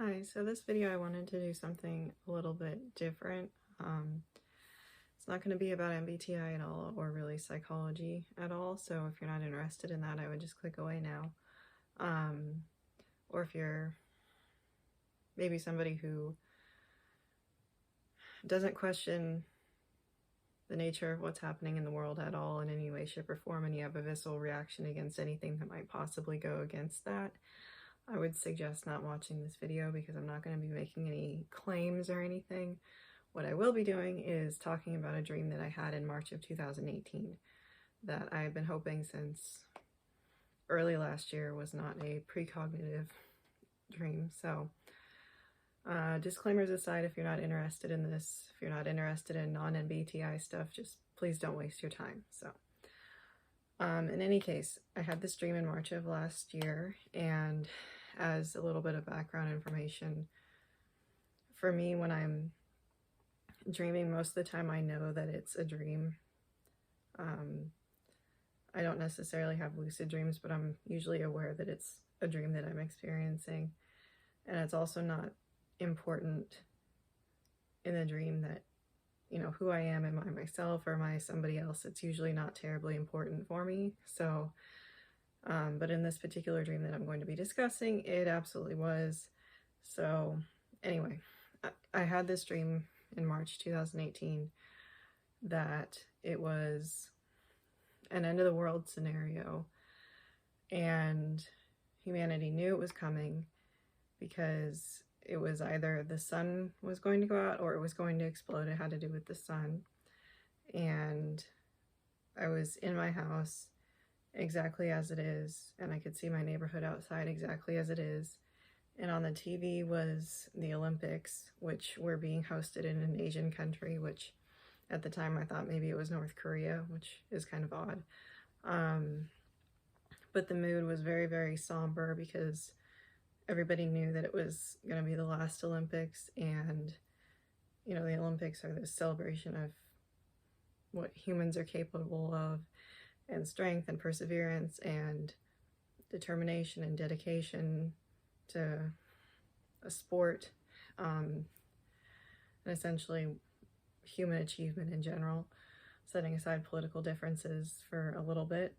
Hi, so this video I wanted to do something a little bit different. It's not going to be about MBTI at all or really psychology at all, so if you're not interested in that, I would just click away now. Or if you're maybe somebody who doesn't question the nature of what's happening in the world at all in any way, shape, or form, and you have a visceral reaction against anything that might possibly go against that, I would suggest not watching this video because I'm not going to be making any claims or anything. What I will be doing is talking about a dream that I had in March of 2018 that I have been hoping since early last year was not a precognitive dream. So disclaimers aside, if you're not interested in this, if you're not interested in non-MBTI stuff, just please don't waste your time. So in any case, I had this dream in March of last year, and as a little bit of background information, for me, when I'm dreaming, most of the time I know that it's a dream. I don't necessarily have lucid dreams, but I'm usually aware that it's a dream that I'm experiencing. And it's also not important in the dream that, you know, who I am, am I myself or am I somebody else? It's usually not terribly important for me. So, but in this particular dream that I'm going to be discussing, it absolutely was. So anyway, I had this dream in March 2018 that it was an end of the world scenario, and humanity knew it was coming because it was either the sun was going to go out or it was going to explode. It had to do with the sun. And I was in my house exactly as it is, and I could see my neighborhood outside exactly as it is. And on the TV was the Olympics, which were being hosted in an Asian country, which at the time I thought maybe it was North Korea, which is kind of odd. But the mood was very, very somber because everybody knew that it was going to be the last Olympics. And, you know, the Olympics are this celebration of what humans are capable of, and strength and perseverance and determination and dedication to a sport, and essentially human achievement in general, setting aside political differences for a little bit.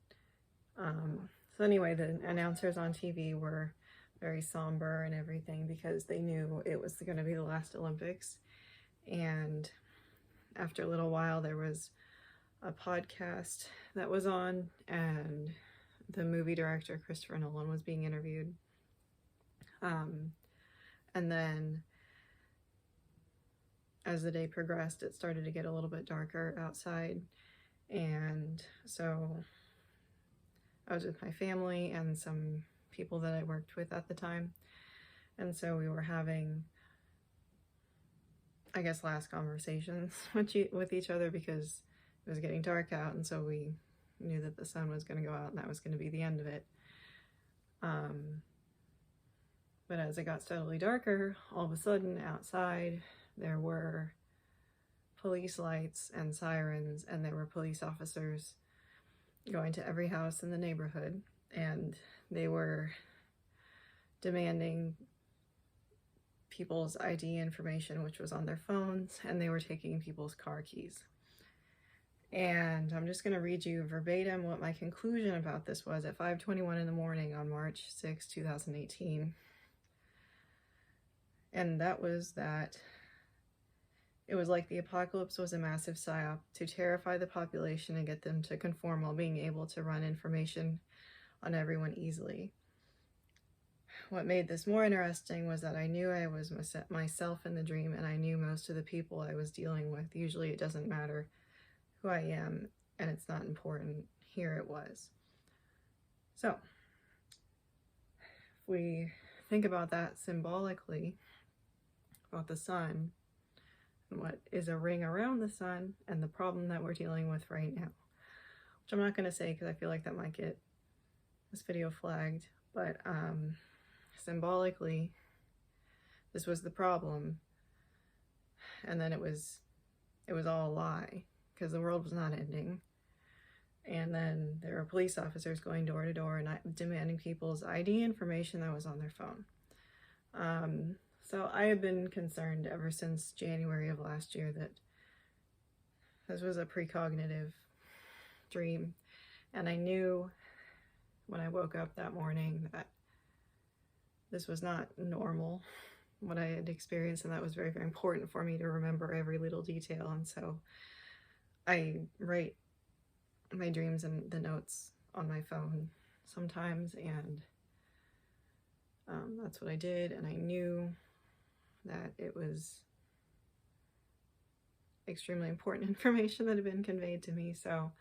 So anyway, the announcers on TV were very somber and everything because they knew it was going to be the last Olympics. And after a little while, there was a podcast that was on, and the movie director Christopher Nolan was being interviewed. And then as the day progressed, it started to get a little bit darker outside. And so I was with my family and some people that I worked with at the time. And so we were having, I guess, last conversations with each other because it was getting dark out. And so we knew that the sun was going to go out and that was going to be the end of it. But as it got steadily darker, all of a sudden outside there were police lights and sirens, and there were police officers going to every house in the neighborhood, and they were demanding people's ID information, which was on their phones, and they were taking people's car keys. And I'm just going to read you verbatim what my conclusion about this was at 5:21 in the morning on March 6, 2018. And that was that it was like the apocalypse was a massive psyop to terrify the population and get them to conform while being able to run information on everyone easily. What made this more interesting was that I knew I was myself in the dream, and I knew most of the people I was dealing with. Usually it doesn't matter who I am, and it's not important. Here it was. So if we think about that symbolically, about the sun, and what is a ring around the sun, and the problem that we're dealing with right now, which I'm not going to say because I feel like that might get this video flagged, but symbolically, this was the problem, and then it was all a lie because the world was not ending. And then there were police officers going door to door and demanding people's ID information that was on their phone. So I have been concerned ever since January of last year that this was a precognitive dream, and I knew when I woke up that morning that this was not normal, what I had experienced, and that was very, very important for me to remember every little detail. And so I write my dreams and the notes on my phone sometimes, and that's what I did. And I knew that it was extremely important information that had been conveyed to me. So,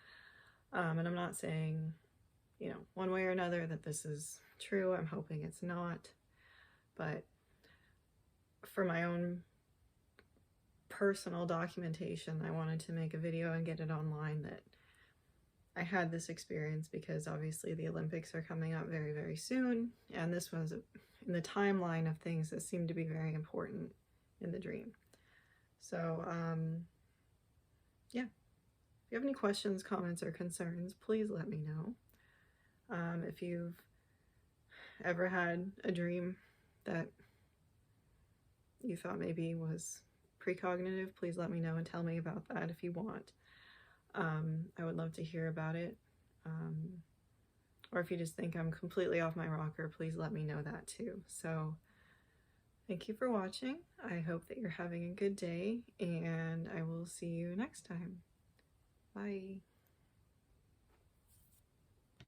and I'm not saying, you know, one way or another that this is true. I'm hoping it's not. But for my own personal documentation, I wanted to make a video and get it online that I had this experience, because obviously the Olympics are coming up very, very soon, and this was in the timeline of things that seemed to be very important in the dream. So, yeah, if you have any questions, comments, or concerns, please let me know. If you've ever had a dream that you thought maybe was precognitive, please let me know and tell me about that if you want. I would love to hear about it. Or if you just think I'm completely off my rocker, please let me know that too. So thank you for watching. I hope that you're having a good day, and I will see you next time. Bye.